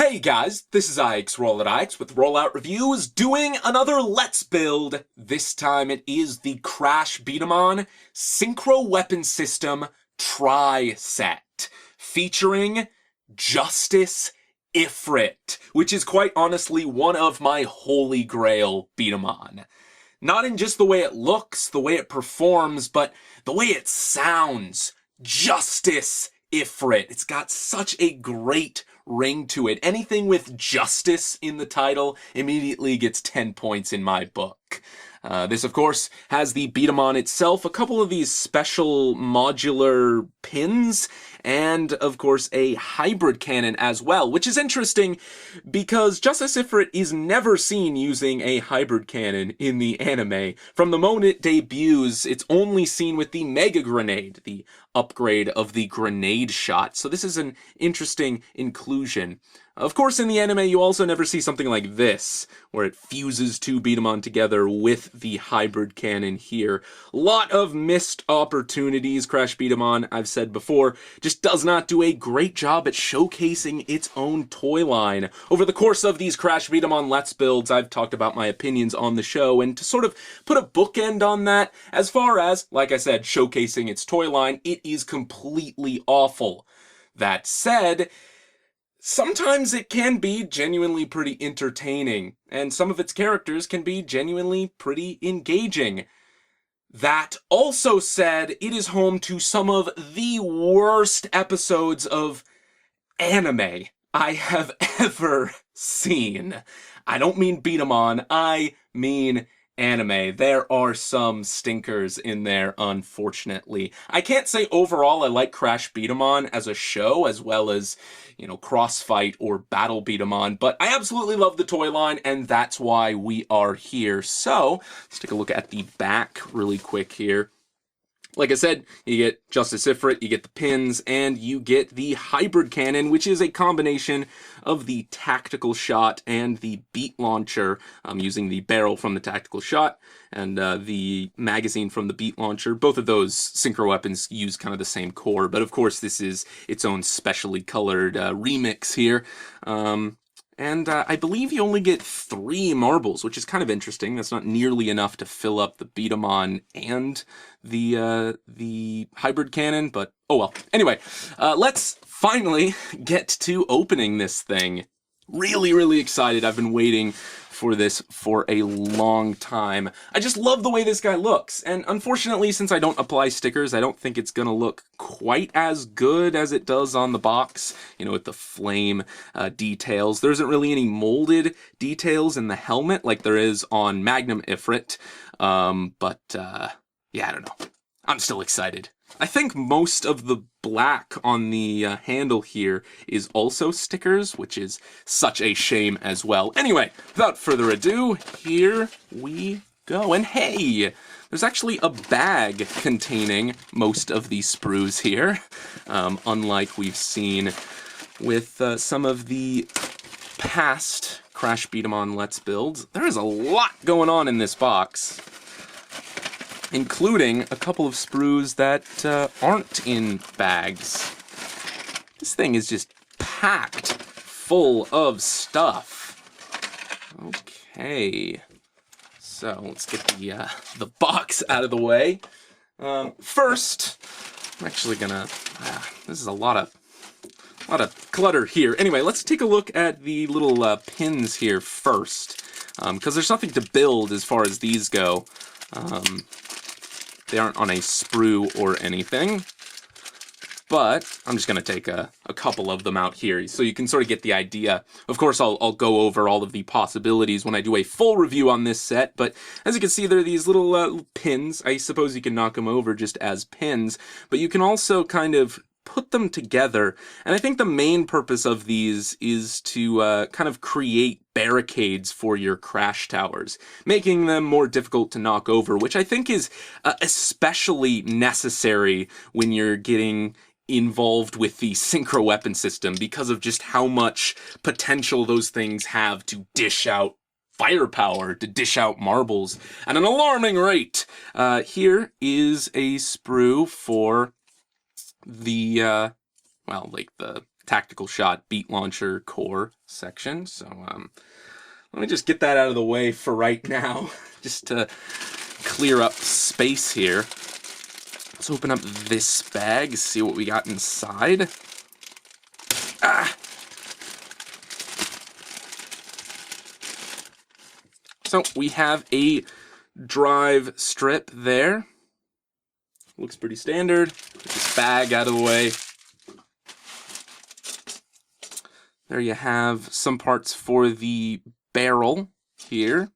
Hey guys, this is IX with RolloutReviews doing another Let's Build. This time it is the Crash B-Daman Synchro Weapon System Tri-Set, featuring Justice Ifrit, which is quite honestly one of my holy grail B-Daman. Not in just the way it looks, the way it performs, but the way it sounds. Justice Ifrit. It's got such a great ring to it. Anything with justice in the title immediately gets 10 points in my book. This, of course, has the B-Daman itself, a couple of these special modular pins, and, of course, a hybrid cannon as well, which is interesting because Justice Ifrit is never seen using a hybrid cannon in the anime. From the moment it debuts, it's only seen with the Mega Grenade, the upgrade of the grenade shot. So this is an interesting inclusion. Of course, in the anime, you also never see something like this, where it fuses two B-Daman together with the hybrid cannon here. Lot of missed opportunities. Crash B-Daman, I've said before, just does not do a great job at showcasing its own toy line. Over the course of these Crash B-Daman Let's Builds, I've talked about my opinions on the show, and to sort of put a bookend on that, as far as, like I said, showcasing its toy line, it is completely awful. That said, sometimes it can be genuinely pretty entertaining, and some of its characters can be genuinely pretty engaging. That also said, it is home to some of the worst episodes of anime I have ever seen. I don't mean Beat-em-on, I mean anime. There are some stinkers in there, unfortunately. I can't say overall I like Crash Beat-em-on as a show, as well as, you know, Crossfight or Battle Beat-em-on, but I absolutely love the toy line, and that's why we are here. So, let's take a look at the back really quick here. Like I said, you get Justice Ifrit, you get the pins, and you get the hybrid cannon, which is a combination of the tactical shot and the beat launcher, using the barrel from the tactical shot and the magazine from the beat launcher. Both of those synchro weapons use kind of the same core, but of course this is its own specially colored remix here. And I believe you only get 3 marbles, which is kind of interesting. That's not nearly enough to fill up the Beat-em-on and the hybrid cannon, but oh well. Anyway, let's finally get to opening this thing. Really excited. I've been waiting for this for a long time. I just love the way this guy looks, and unfortunately, since I don't apply stickers, I don't think it's gonna look quite as good as it does on the box, you know, with the flame details. There isn't really any molded details in the helmet like there is on Magnum Ifrit, yeah, I don't know. I'm still excited. I think most of the black on the handle here is also stickers, which is such a shame as well. Anyway, without further ado, here we go. And hey, there's actually a bag containing most of these sprues here, unlike we've seen with some of the past Crash Beat-em-on Let's Builds. There is a lot going on in this box, including a couple of sprues that aren't in bags. This thing is just packed full of stuff. Okay, so let's get the box out of the way. First, I'm actually gonna. This is a lot of clutter here. Anyway, let's take a look at the little pins here first, because there's nothing to build as far as these go. They aren't on a sprue or anything, but I'm just going to take a couple of them out here so you can sort of get the idea. Of course, I'll go over all of the possibilities when I do a full review on this set, but as you can see, there are these little pins. I suppose you can knock them over just as pins, but you can also kind of put them together, and I think the main purpose of these is to kind of create barricades for your crash towers, making them more difficult to knock over, which I think is especially necessary when you're getting involved with the synchro weapon system, because of just how much potential those things have to dish out firepower, to dish out marbles at an alarming rate. Here is a sprue for the well, like the tactical shot beat launcher core section. So let me just get that out of the way for right now, just to clear up space here. Let's open up this bag, see what we got inside. So we have a drive strip there. Looks pretty standard. Put this bag out of the way. There you have some parts for the barrel here.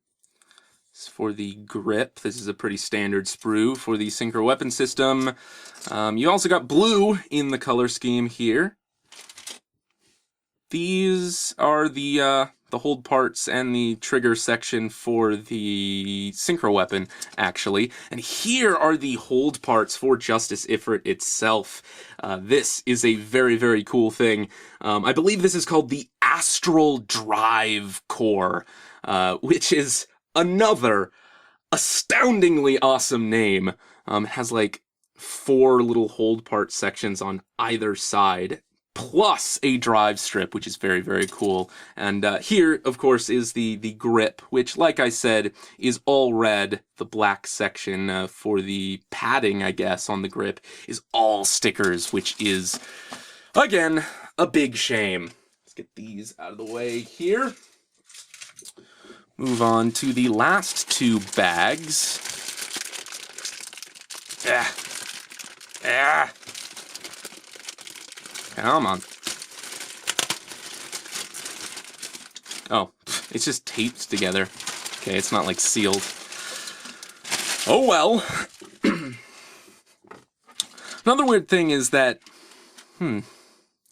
This is for the grip. This is a pretty standard sprue for the synchro weapon system. You also got blue in the color scheme here. These are the hold parts and the trigger section for the synchro weapon, actually. And here are the hold parts for Justice Ifrit itself. This is a very, very cool thing. I believe this is called the Astral Drive Core, which is another astoundingly awesome name. It has like 4 little hold part sections on either side, plus a drive strip, which is very, very cool. And here, of course, is the grip, which, like I said, is all red. The black section for the padding, I guess, on the grip is all stickers, which is, again, a big shame. Let's get these out of the way here. Move on to the last 2 bags. Come on. Oh, it's just taped together. Okay, it's not like sealed. Oh well. Another weird thing is that, I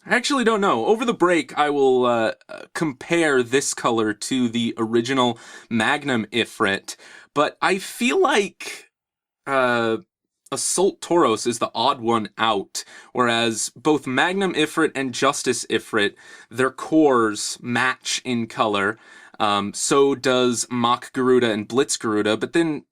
actually don't know. Over the break, I will compare this color to the original Magnum Ifrit, but I feel like Assault Tauros is the odd one out, whereas both Magnum Ifrit and Justice Ifrit, their cores match in color. So does Mach Garuda and Blitz Garuda, but then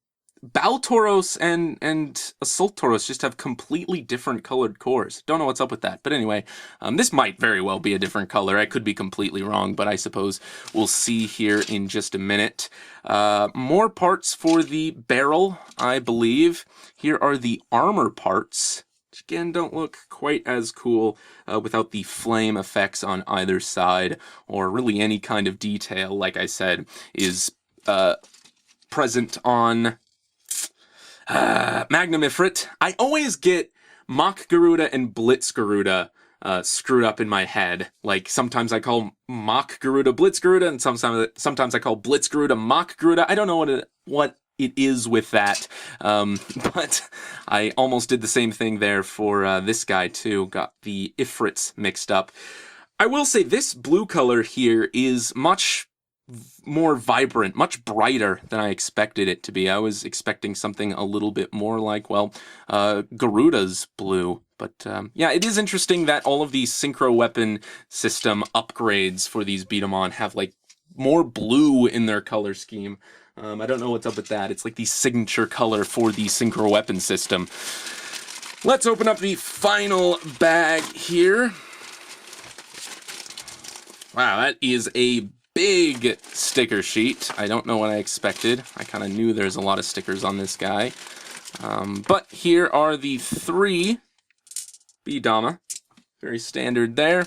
Bal Tauros and Assault Tauros just have completely different colored cores. Don't know what's up with that, but anyway, this might very well be a different color. I could be completely wrong, but I suppose we'll see here in just a minute. More parts for the barrel, I believe. Here are the armor parts, which again don't look quite as cool without the flame effects on either side, or really any kind of detail, like I said, is present on Magnum Ifrit. I always get Mach Garuda and Blitz Garuda screwed up in my head. Like, sometimes I call Mach Garuda Blitz Garuda, and sometimes I call Blitz Garuda Mach Garuda. I don't know what it is with that, but I almost did the same thing there for this guy too. Got the Ifrits mixed up. I will say this blue color here is much more vibrant, much brighter than I expected it to be. I was expecting something a little bit more like, well, Garuda's blue. But yeah, it is interesting that all of these synchro weapon system upgrades for these beat-em-on have like more blue in their color scheme. I don't know what's up with that. It's like the signature color for the synchro weapon system. Let's open up the final bag here. Wow, that is a big sticker sheet. I don't know what I expected. I kind of knew there's a lot of stickers on this guy. But here are the 3 B-Daman. Very standard there.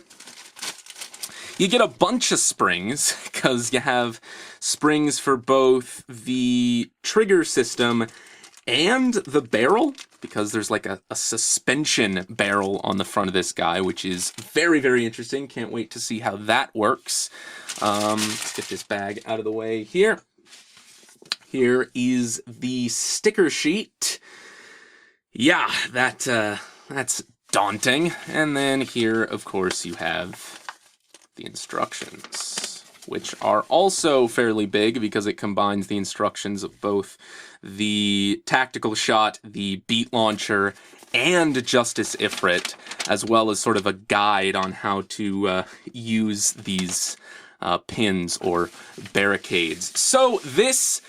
You get a bunch of springs, because you have springs for both the trigger system and the barrel, because there's like a suspension barrel on the front of this guy, which is very, very interesting. Can't wait to see how that works. Let's get this bag out of the way here. Here is the sticker sheet. Yeah, that's daunting. And then here, of course, you have the instructions, which are also fairly big because it combines the instructions of both the tactical shot, the beat launcher, and Justice Ifrit, as well as sort of a guide on how to use these pins or barricades. So this,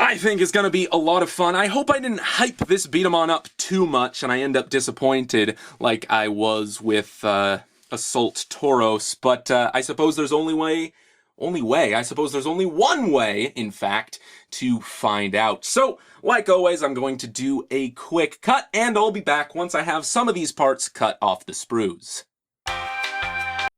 I think, is going to be a lot of fun. I hope I didn't hype this beat-em-on up too much and I end up disappointed like I was with Assault Tauros, but I suppose there's I suppose there's only one way, in fact, to find out. So, like always, I'm going to do a quick cut, and I'll be back once I have some of these parts cut off the sprues.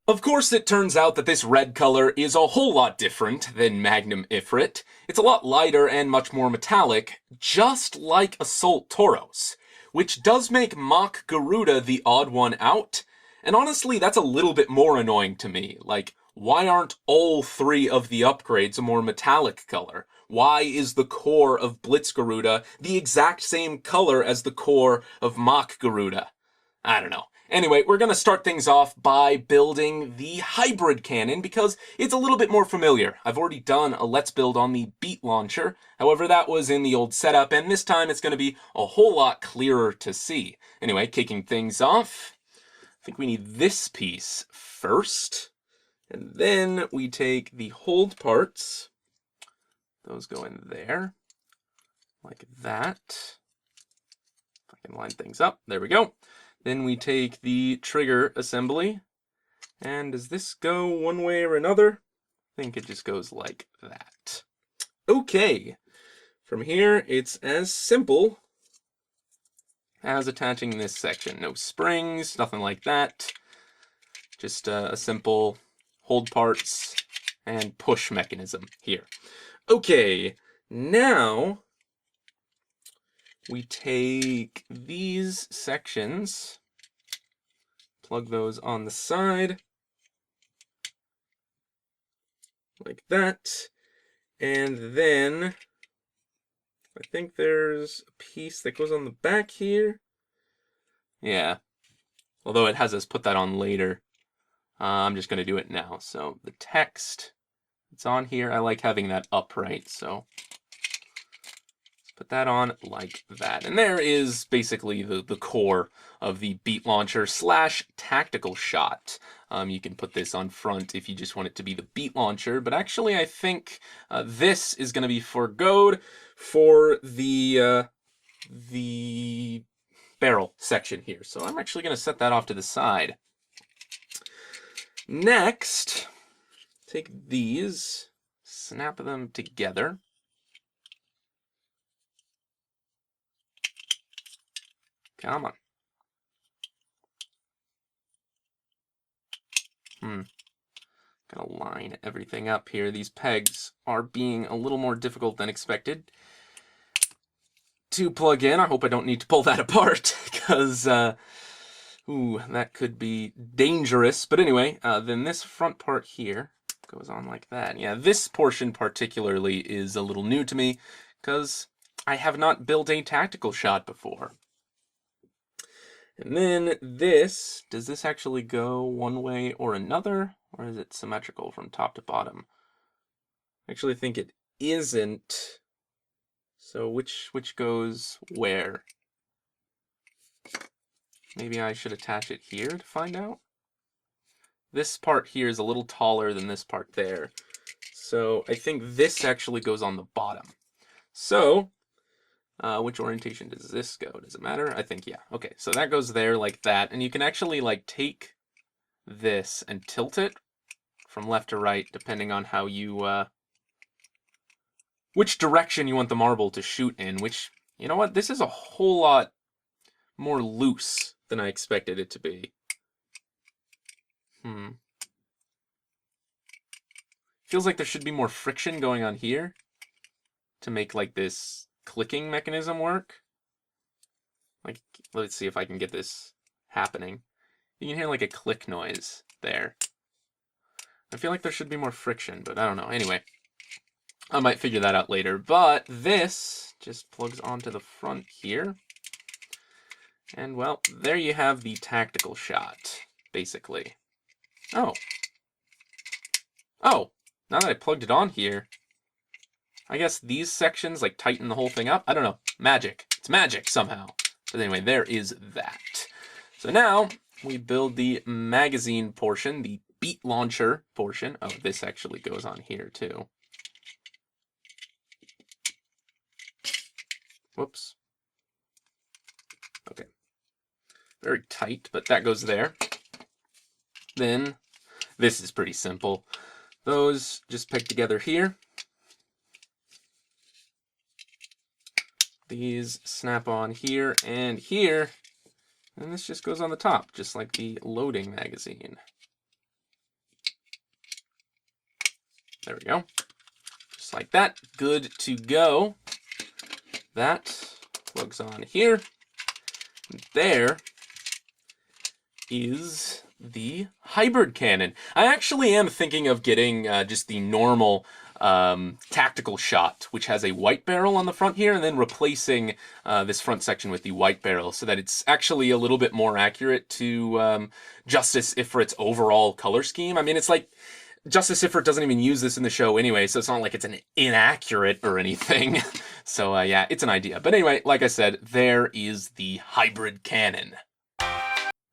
Of course, it turns out that this red color is a whole lot different than Magnum Ifrit. It's a lot lighter and much more metallic, just like Assault Tauros, which does make Mach Garuda the odd one out. And honestly, that's a little bit more annoying to me. Like, why aren't all three of the upgrades a more metallic color? Why is the core of Blitz Garuda the exact same color as the core of Mach Garuda? I don't know. Anyway, we're going to start things off by building the hybrid cannon because it's a little bit more familiar. I've already done a Let's Build on the Beat Launcher. However, that was in the old setup, and this time it's going to be a whole lot clearer to see. Anyway, kicking things off, I think we need this piece first. And then we take the hold parts. Those go in there, like that. If I can line things up, there we go. Then we take the trigger assembly, and does this go one way or another? I think it just goes like that. Okay, from here it's as simple as attaching this section. No springs, nothing like that. Just a simple hold parts and push mechanism here. Okay, now we take these sections, plug those on the side, like that, and then I think there's a piece that goes on the back here. Yeah, although it has us put that on later. I'm just going to do it now. So the text, it's on here. I like having that upright, so put that on like that. And there is basically the core of the Beat Launcher / tactical shot. You can put this on front if you just want it to be the Beat Launcher, but actually I think this is going to be forgoed for the barrel section here. So I'm actually going to set that off to the side. Next, take these, snap them together. Come on. Gotta line everything up here. These pegs are being a little more difficult than expected to plug in. I hope I don't need to pull that apart, because, that could be dangerous. But anyway, then this front part here goes on like that. Yeah, this portion particularly is a little new to me, because I have not built a tactical shot before. And then this, does this actually go one way or another? Or is it symmetrical from top to bottom? I actually think it isn't. So which goes where? Maybe I should attach it here to find out? This part here is a little taller than this part there. So I think this actually goes on the bottom. So which orientation does this go? Does it matter? I think, yeah. Okay, so that goes there like that. And you can actually like take this and tilt it from left to right, depending on how you, which direction you want the marble to shoot in, which, you know what? This is a whole lot more loose than I expected it to be. Feels like there should be more friction going on here to make like this clicking mechanism work. Like, let's see if I can get this happening. You can hear like a click noise there. I feel like there should be more friction, but I don't know. Anyway, I might figure that out later. But this just plugs onto the front here. And well, there you have the tactical shot, basically. Oh, now that I plugged it on here, I guess these sections like tighten the whole thing up. I don't know. Magic. It's magic somehow. But anyway, there is that. So now we build the magazine portion, the Beat Launcher portion. Oh, this actually goes on here too. Whoops. Okay. Very tight, but that goes there. then this is pretty simple. Those just peg together here. These snap on here and here. And this just goes on the top, just like the loading magazine. There we go. Just like that. Good to go. That plugs on here. There is the hybrid cannon. I actually am thinking of getting just the normal tactical shot, which has a white barrel on the front here, and then replacing this front section with the white barrel so that it's actually a little bit more accurate to Justice Ifrit's overall color scheme. I mean, it's like Justice Ifrit doesn't even use this in the show anyway, so it's not like it's an inaccurate or anything. So yeah, it's an idea. But anyway, like I said, there is the hybrid cannon.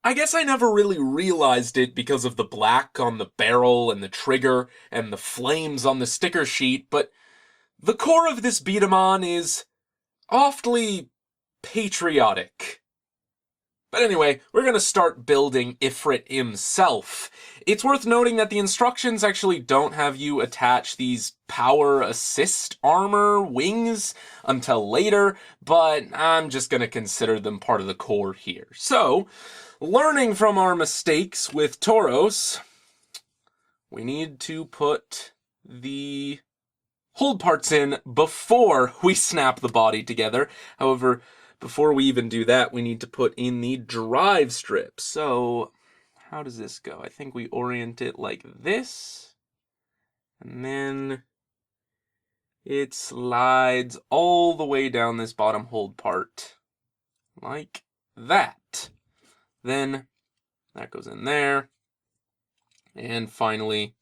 I guess I never really realized it because of the black on the barrel and the trigger and the flames on the sticker sheet, but the core of this B-Daman is awfully patriotic. But anyway, we're going to start building Ifrit himself. It's worth noting that the instructions actually don't have you attach these power assist armor wings until later, but I'm just going to consider them part of the core here. So, learning from our mistakes with Tauros, we need to put the hold parts in before we snap the body together. However, before we even do that, we need to put in the drive strip. So, how does this go? I think we orient it like this, and then it slides all the way down this bottom hold part, like that. Then that goes in there, and finally,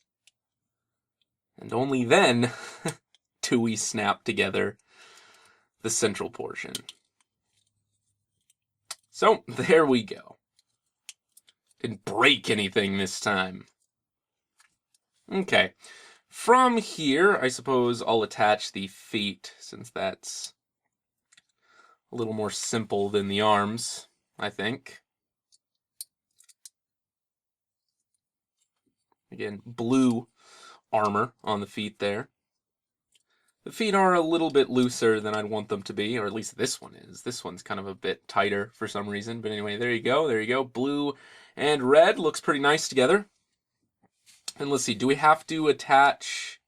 and only then, do we snap together the central portion. So, there we go. Didn't break anything this time. Okay. From here, I suppose I'll attach the feet, since that's a little more simple than the arms, I think. Again, blue armor on the feet there. The feet are a little bit looser than I'd want them to be, or at least this one is. This one's kind of a bit tighter for some reason. But anyway, there you go, there you go. Blue and red looks pretty nice together. And let's see, do we have to attach...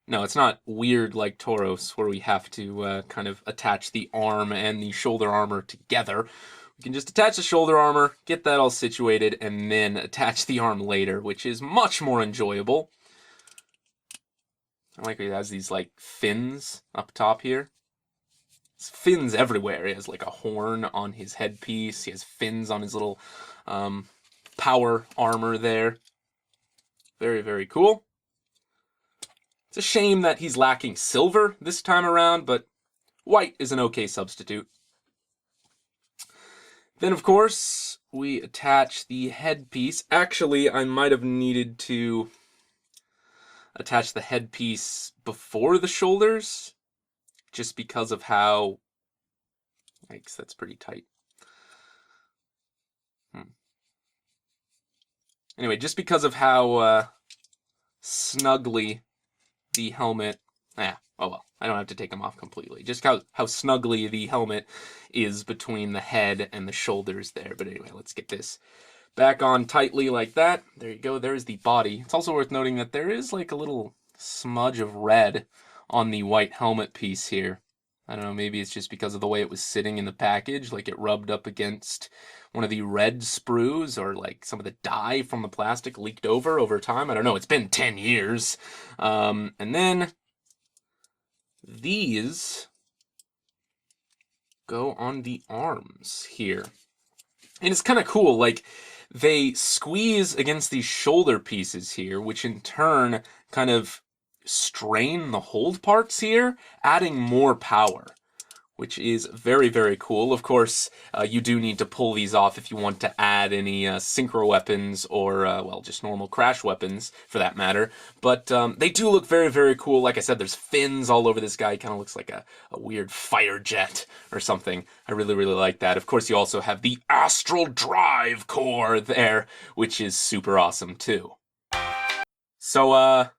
No, it's not weird like Tauros, where we have to kind of attach the arm and the shoulder armor together. We can just attach the shoulder armor, get that all situated, and then attach the arm later, which is much more enjoyable. I like it has these, like, fins up top here. There's fins everywhere. He has, like, a horn on his headpiece. He has fins on his little power armor there. Very, very cool. It's a shame that he's lacking silver this time around, but white is an okay substitute. Then, of course, we attach the headpiece. Actually, I might have needed to attach the headpiece before the shoulders, just because of how... Yikes, that's pretty tight. Anyway, just because of how snugly the helmet... oh well, I don't have to take them off completely. Just how snugly the helmet is between the head and the shoulders there. But anyway, let's get this back on tightly like that. There you go, there's the body. It's also worth noting that there is like a little smudge of red on the white helmet piece here. I don't know, maybe it's just because of the way it was sitting in the package, like it rubbed up against one of the red sprues, or like some of the dye from the plastic leaked over time. I don't know, it's been 10 years. And then these go on the arms here. And it's kind of cool, like, they squeeze against these shoulder pieces here, which in turn kind of strain the hold parts here, adding more power, which is very, very cool. Of course, you do need to pull these off if you want to add any synchro weapons or, well, just normal crash weapons, for that matter. But they do look very, very cool. Like I said, there's fins all over this guy. He kind of looks like a weird fire jet or something. I really, really like that. Of course, you also have the Astral Drive core there, which is super awesome, too. So,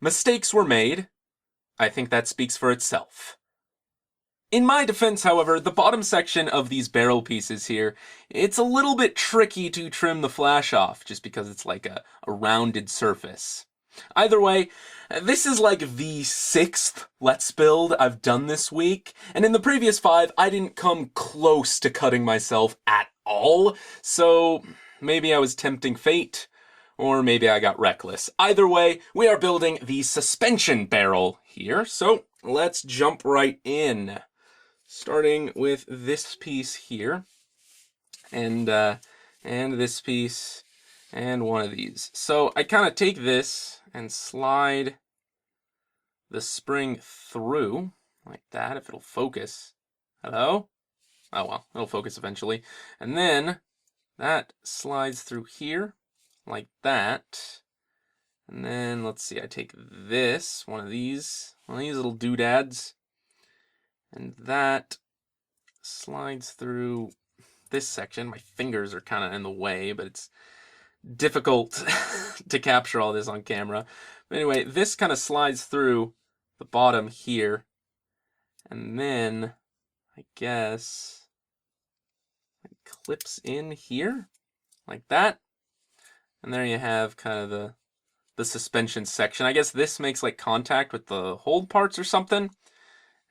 mistakes were made. I think that speaks for itself. In my defense, however, the bottom section of these barrel pieces here, it's a little bit tricky to trim the flash off, just because it's like a rounded surface. Either way, this is like the 6th Let's Build I've done this week, and in the previous 5, I didn't come close to cutting myself at all, so maybe I was tempting fate, or maybe I got reckless. Either way, we are building the suspension barrel here, so let's jump right in. Starting with this piece here, and this piece, and one of these. So I kind of take this and slide the spring through, like that, if it'll focus. Hello? Oh well, it'll focus eventually. And then that slides through here, like that. And then, let's see, I take this, one of these little doodads, and that slides through this section. My fingers are kind of in the way, but it's difficult to capture all this on camera. But anyway, this kind of slides through the bottom here. And then, I guess, it clips in here, like that. And there you have kind of the suspension section. I guess this makes like contact with the hold parts or something.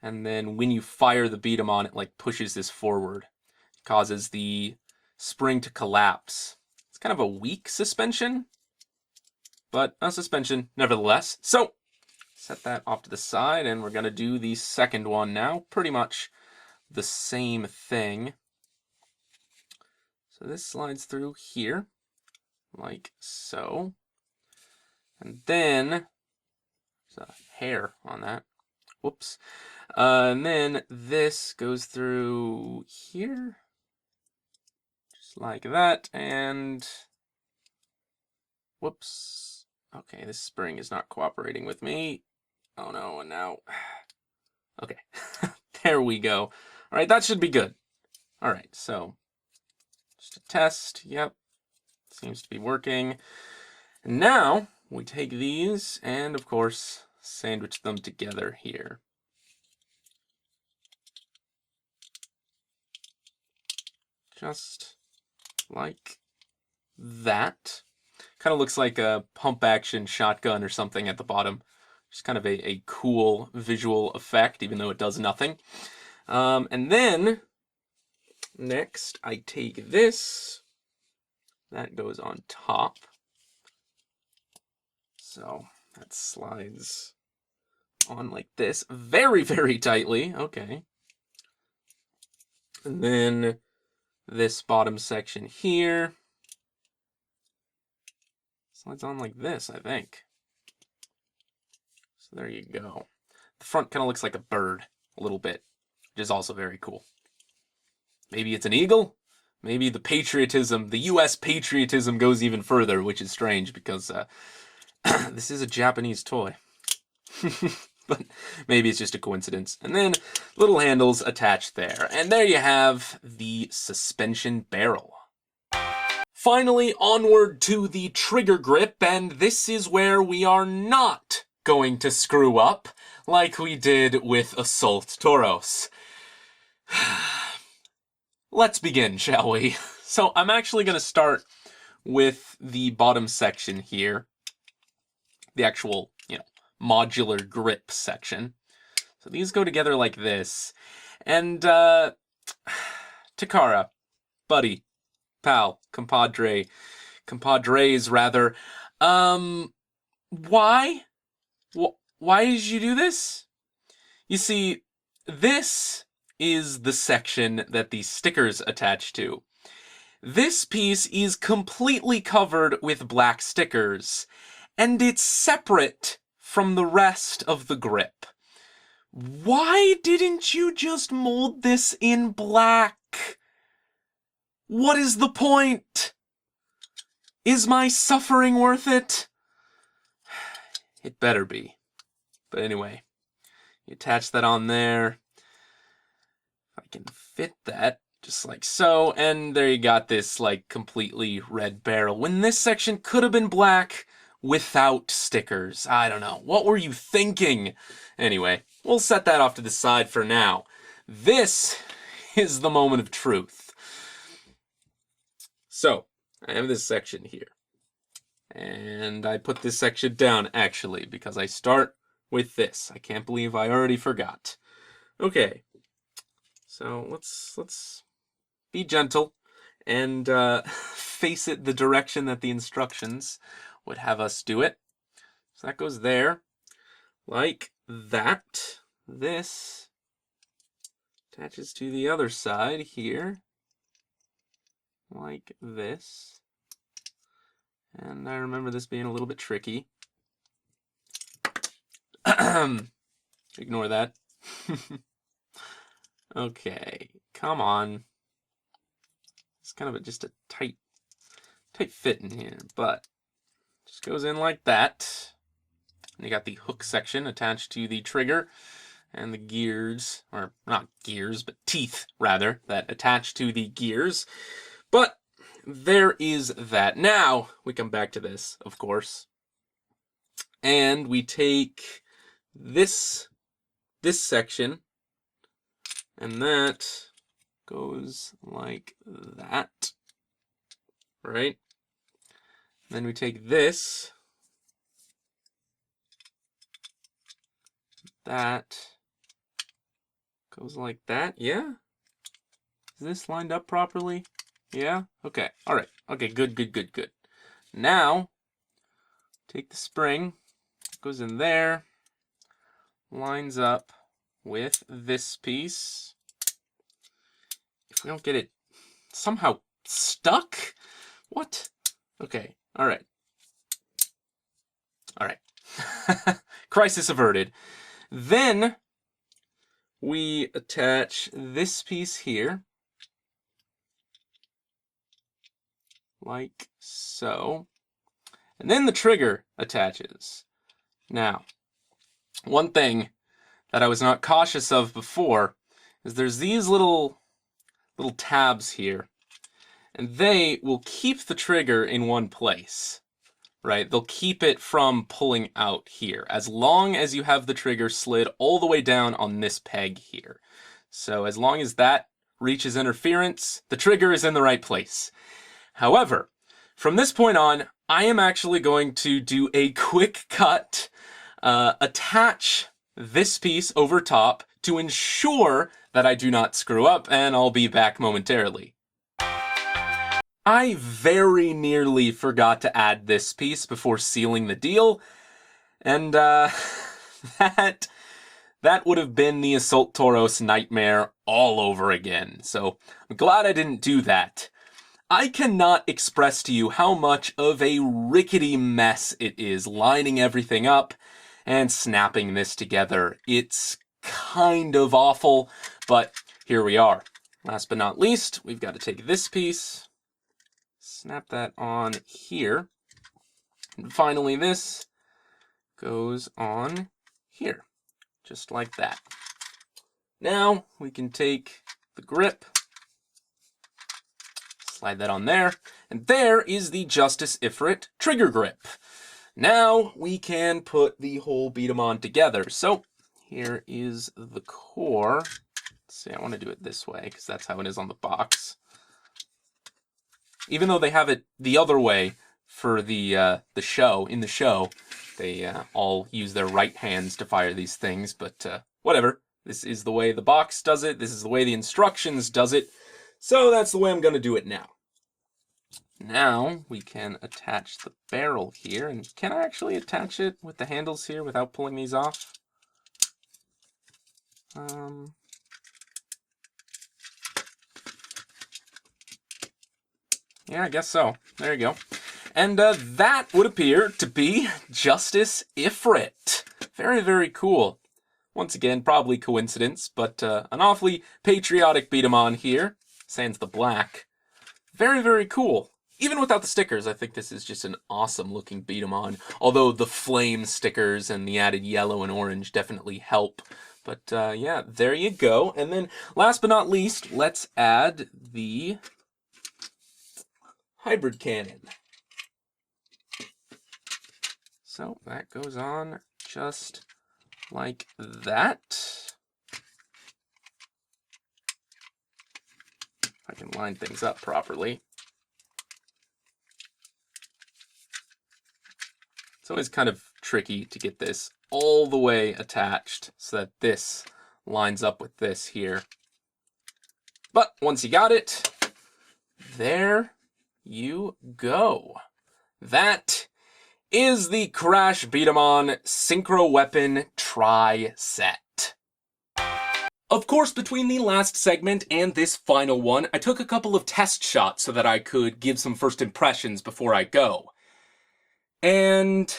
And then when you fire the B-Daman, it like pushes this forward. It causes the spring to collapse. It's kind of a weak suspension, but a suspension nevertheless. So, set that off to the side, and we're going to do the second one now. Pretty much the same thing. So this slides through here, like so. And then, there's a hair on that. Whoops. And then this goes through here, just like that, and whoops. Okay, this spring is not cooperating with me. Oh no, and now, okay, there we go. All right, that should be good. All right, so just a test, yep, seems to be working. And now we take these and, of course, sandwich them together here. Just like that. Kind of looks like a pump action shotgun or something at the bottom. Just kind of a cool visual effect, even though it does nothing. And then, next, I take this. That goes on top. So that slides on like this, very, very tightly. Okay. And then this bottom section here slides on like this, I think. So there you go. The front kind of looks like a bird a little bit, which is also very cool. Maybe it's an eagle? Maybe the patriotism, the US patriotism goes even further, which is strange because this is a Japanese toy. But maybe it's just a coincidence. And then little handles attached there. And there you have the suspension barrel. Finally, onward to the trigger grip, and this is where we are not going to screw up like we did with Assault Toros. Let's begin, shall we? So I'm actually going to start with the bottom section here. The actual, modular grip section. So these go together like this. And, Takara, buddy, pal, compadres rather, why? Why did you do this? You see, this is the section that the stickers attach to. This piece is completely covered with black stickers, and it's separate from the rest of the grip, Why didn't you just mold this in black? What is the point? Is my suffering worth it? It better be. But anyway, you attach that on there. I can fit that just like so, and there you got this like completely red barrel, when this section could have been black without stickers. I don't know. What were you thinking? Anyway, we'll set that off to the side for now. This is the moment of truth. So, I have this section here. And I put this section down, actually, because I start with this. I can't believe I already forgot. Okay. So, let's be gentle and face it the direction that the instructions would have us do it. So that goes there, like that. This attaches to the other side here, like this. And I remember this being a little bit tricky. Ignore that. Okay, come on. It's kind of just a tight fit in here, but just goes in like that. And you got the hook section attached to the trigger and the gears, or not gears, but teeth rather, that attach to the gears. But there is that. Now we come back to this, of course, and we take this section, and that goes like that, right? Then we take this, that goes like that. Yeah? Is this lined up properly? Yeah? Okay. All right. Okay, good. Now, take the spring, goes in there, lines up with this piece. If we don't get it somehow stuck? What? Okay. All right. Crisis averted. Then we attach this piece here, like so. And then the trigger attaches. Now, one thing that I was not cautious of before is there's these little tabs here, and they will keep the trigger in one place, right? They'll keep it from pulling out here, as long as you have the trigger slid all the way down on this peg here. So as long as that reaches interference, the trigger is in the right place. However, from this point on, I am actually going to do a quick cut, attach this piece over top to ensure that I do not screw up, and I'll be back momentarily. I very nearly forgot to add this piece before sealing the deal, and that would have been the Assault Tauros nightmare all over again, so I'm glad I didn't do that. I cannot express to you how much of a rickety mess it is lining everything up and snapping this together. It's kind of awful, but here we are. Last but not least, we've got to take this piece, snap that on here, and finally this goes on here, just like that. Now we can take the grip, slide that on there, and there is the Justice Ifrit trigger grip. Now we can put the whole B-Daman together. So here is the core. Let's see, I want to do it this way because that's how it is on the box. Even though they have it the other way for the show, in the show, they all use their right hands to fire these things, but whatever. This is the way the box does it. This is the way the instructions does it. So that's the way I'm going to do it now. Now we can attach the barrel here. And can I actually attach it with the handles here without pulling these off? Yeah, I guess so. There you go. And that would appear to be Justice Ifrit. Very, very cool. Once again, probably coincidence, but an awfully patriotic B-Daman here. Sans the black. Very, very cool. Even without the stickers, I think this is just an awesome looking B-Daman. Although the flame stickers and the added yellow and orange definitely help. But yeah, there you go. And then last but not least, let's add the hybrid cannon. So that goes on just like that. I can line things up properly. It's always kind of tricky to get this all the way attached so that this lines up with this here. But once you got it, there you go. That is the Crash B-Daman Synchro Weapon Tri-Set. Of course, between the last segment and this final one, I took a couple of test shots so that I could give some first impressions before I go. And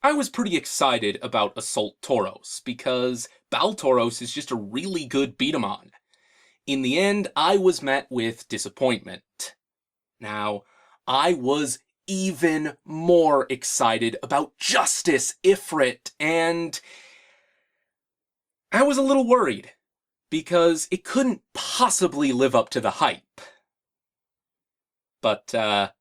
I was pretty excited about Assault Tauros, because Baltauros is just a really good beat-em-on. In the end, I was met with disappointment. Now, I was even more excited about Justice Ifrit, and I was a little worried, because it couldn't possibly live up to the hype. But,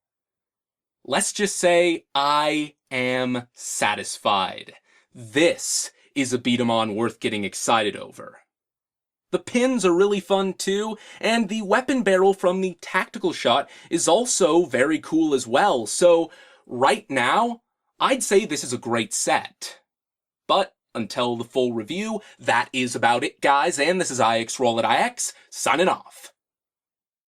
let's just say I am satisfied. This is a beat-em-on worth getting excited over. The pins are really fun too, and the weapon barrel from the tactical shot is also very cool as well, so right now, I'd say this is a great set. But until the full review, that is about it, guys, and this is IX Roll at IX, signing off.